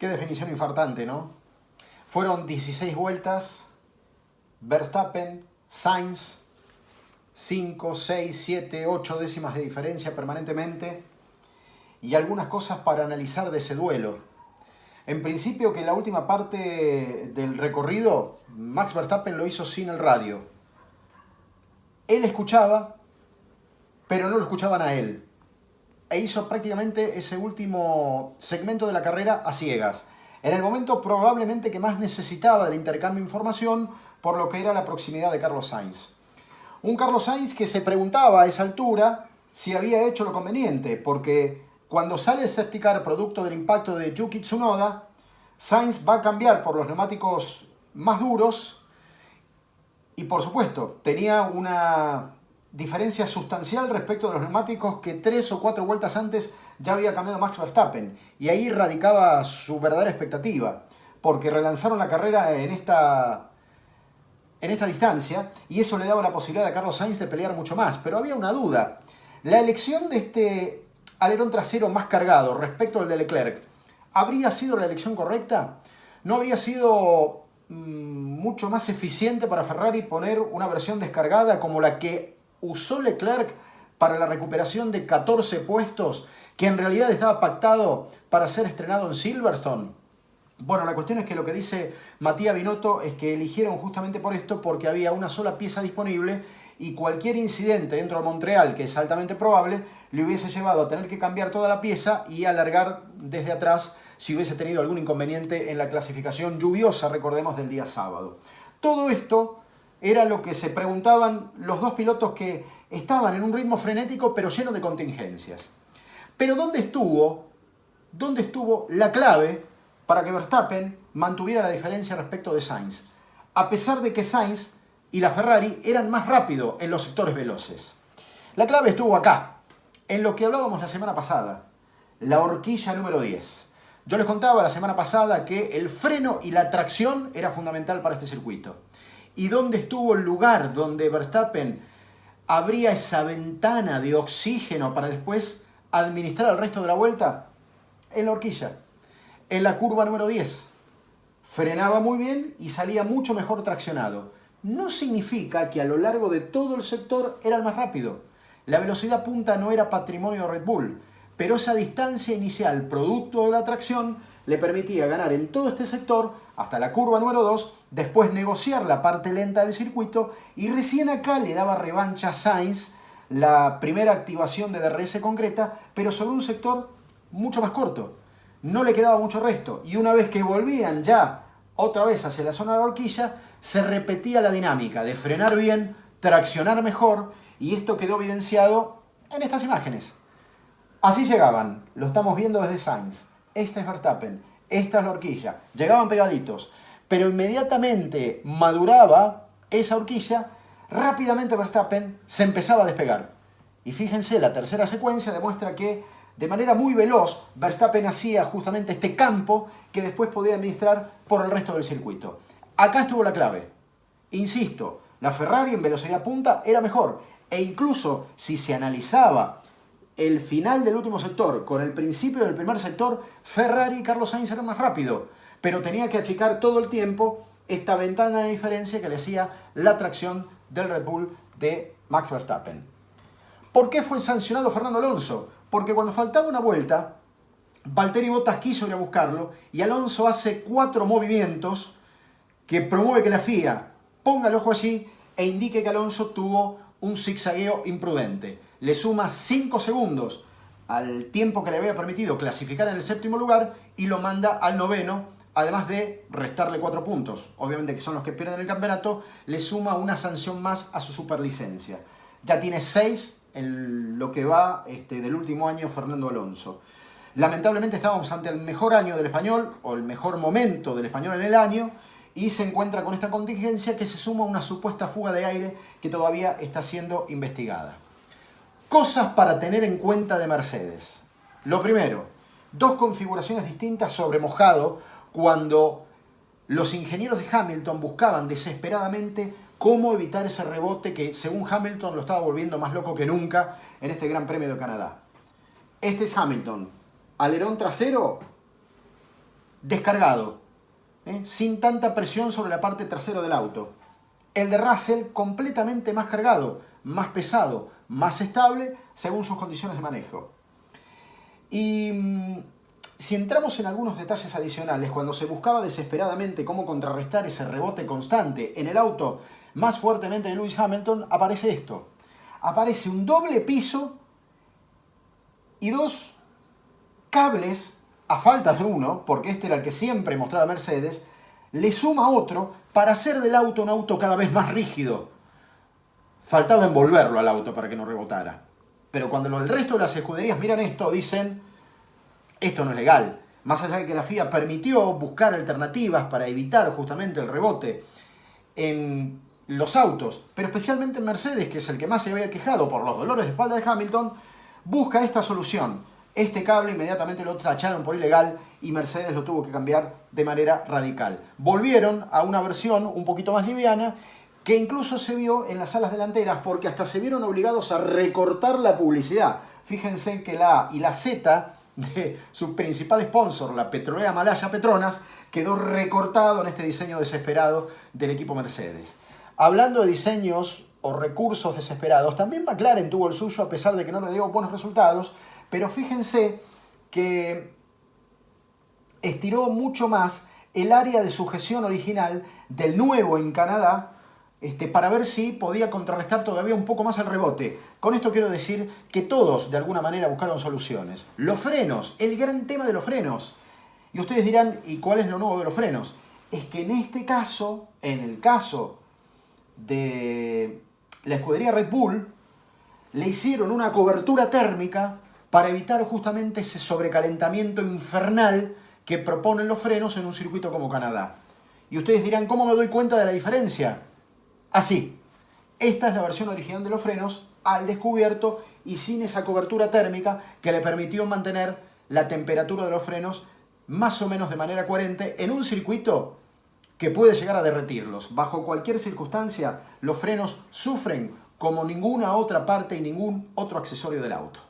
Qué definición infartante, ¿no? Fueron 16 vueltas, Verstappen, Sainz, 5, 6, 7, 8 décimas de diferencia permanentemente, y algunas cosas para analizar de ese duelo. En principio, que la última parte del recorrido, Max Verstappen lo hizo sin el radio. Él escuchaba, pero no lo escuchaban a él. E hizo prácticamente ese último segmento de la carrera a ciegas. En el momento probablemente que más necesitaba del intercambio de información por lo que era la proximidad de Carlos Sainz. Un Carlos Sainz que se preguntaba a esa altura si había hecho lo conveniente, porque cuando sale el safety car producto del impacto de Yuki Tsunoda, Sainz va a cambiar por los neumáticos más duros y por supuesto tenía una diferencia sustancial respecto de los neumáticos que 3 o 4 vueltas antes ya había cambiado Max Verstappen, y ahí radicaba su verdadera expectativa, porque relanzaron la carrera en esta distancia y eso le daba la posibilidad a Carlos Sainz de pelear mucho más. Pero había una duda: la elección de este alerón trasero más cargado respecto al de Leclerc, ¿habría sido la elección correcta? ¿No habría sido mucho más eficiente para Ferrari poner una versión descargada como la que usó Leclerc para la recuperación de 14 puestos, que en realidad estaba pactado para ser estrenado en Silverstone? Bueno, la cuestión es que lo que dice Matías Binotto es que eligieron justamente por esto, porque había una sola pieza disponible y cualquier incidente dentro de Montreal, que es altamente probable, le hubiese llevado a tener que cambiar toda la pieza y alargar desde atrás si hubiese tenido algún inconveniente en la clasificación lluviosa, recordemos, del día sábado. Todo esto era lo que se preguntaban los dos pilotos que estaban en un ritmo frenético pero lleno de contingencias. Pero ¿dónde estuvo la clave para que Verstappen mantuviera la diferencia respecto de Sainz, a pesar de que Sainz y la Ferrari eran más rápidos en los sectores veloces? La clave estuvo acá, en lo que hablábamos la semana pasada, la horquilla número 10. Yo les contaba la semana pasada que el freno y la tracción era fundamental para este circuito. ¿Y dónde estuvo el lugar donde Verstappen abría esa ventana de oxígeno para después administrar el resto de la vuelta? En la horquilla, en la curva número 10. Frenaba muy bien y salía mucho mejor traccionado. No significa que a lo largo de todo el sector era el más rápido. La velocidad punta no era patrimonio de Red Bull, pero esa distancia inicial, producto de la tracción, le permitía ganar en todo este sector hasta la curva número 2, después negociar la parte lenta del circuito y recién acá le daba revancha a Sainz la primera activación de DRS concreta, pero sobre un sector mucho más corto. No le quedaba mucho resto y una vez que volvían ya otra vez hacia la zona de la horquilla, se repetía la dinámica de frenar bien, traccionar mejor, y esto quedó evidenciado en estas imágenes. Así llegaban, lo estamos viendo desde Sainz. Esta es Verstappen, esta es la horquilla. Llegaban pegaditos, pero inmediatamente maduraba esa horquilla, rápidamente Verstappen se empezaba a despegar. Y fíjense, la tercera secuencia demuestra que de manera muy veloz Verstappen hacía justamente este campo que después podía administrar por el resto del circuito. Acá estuvo la clave. Insisto, la Ferrari en velocidad punta era mejor, e incluso si se analizaba el final del último sector con el principio del primer sector, Ferrari y Carlos Sainz eran más rápidos, pero tenía que achicar todo el tiempo esta ventana de diferencia que le hacía la tracción del Red Bull de Max Verstappen. ¿Por qué fue sancionado Fernando Alonso? Porque cuando faltaba una vuelta, Valtteri Bottas quiso ir a buscarlo y Alonso hace 4 movimientos que promueve que la FIA ponga el ojo allí e indique que Alonso tuvo un zigzagueo imprudente. Le suma 5 segundos al tiempo que le había permitido clasificar en el 7º lugar y lo manda al 9º, además de restarle 4 puntos. Obviamente que son los que pierden el campeonato, le suma una sanción más a su superlicencia. Ya tiene 6 en lo que va del último año Fernando Alonso. Lamentablemente estábamos ante el mejor año del español, o el mejor momento del español en el año, y se encuentra con esta contingencia que se suma a una supuesta fuga de aire que todavía está siendo investigada. Cosas para tener en cuenta de Mercedes. Lo primero, 2 configuraciones distintas sobre mojado cuando los ingenieros de Hamilton buscaban desesperadamente cómo evitar ese rebote que, según Hamilton, lo estaba volviendo más loco que nunca en este Gran Premio de Canadá. Este es Hamilton. Alerón trasero descargado, sin tanta presión sobre la parte trasera del auto. El de Russell completamente más cargado, más pesado, más estable según sus condiciones de manejo. Y si entramos en algunos detalles adicionales, cuando se buscaba desesperadamente cómo contrarrestar ese rebote constante en el auto más fuertemente de Lewis Hamilton, aparece esto. Aparece un doble piso y dos cables, a falta de uno, porque este era el que siempre mostraba Mercedes, le suma otro para hacer del auto un auto cada vez más rígido. Faltaba envolverlo al auto para que no rebotara. Pero cuando el resto de las escuderías miran esto, dicen, esto no es legal. Más allá de que la FIA permitió buscar alternativas para evitar justamente el rebote en los autos, pero especialmente en Mercedes, que es el que más se había quejado por los dolores de espalda de Hamilton, busca esta solución. Este cable inmediatamente lo tacharon por ilegal y Mercedes lo tuvo que cambiar de manera radical. Volvieron a una versión un poquito más liviana, que incluso se vio en las salas delanteras, porque hasta se vieron obligados a recortar la publicidad. Fíjense que la A y la Z de su principal sponsor, la petrolera malaya Petronas, quedó recortado en este diseño desesperado del equipo Mercedes. Hablando de diseños o recursos desesperados, también McLaren tuvo el suyo, a pesar de que no le dio buenos resultados, pero fíjense que estiró mucho más el área de sujeción original del nuevo en Canadá, para ver si podía contrarrestar todavía un poco más el rebote. Con esto quiero decir que todos de alguna manera buscaron soluciones. Los frenos, el gran tema de los frenos. Y ustedes dirán, ¿y cuál es lo nuevo de los frenos? Es que en este caso, en el caso de la escudería Red Bull, le hicieron una cobertura térmica para evitar justamente ese sobrecalentamiento infernal que proponen los frenos en un circuito como Canadá. Y ustedes dirán, ¿cómo me doy cuenta de la diferencia? Así, esta es la versión original de los frenos al descubierto y sin esa cobertura térmica que le permitió mantener la temperatura de los frenos más o menos de manera coherente en un circuito que puede llegar a derretirlos. Bajo cualquier circunstancia, los frenos sufren como ninguna otra parte y ningún otro accesorio del auto.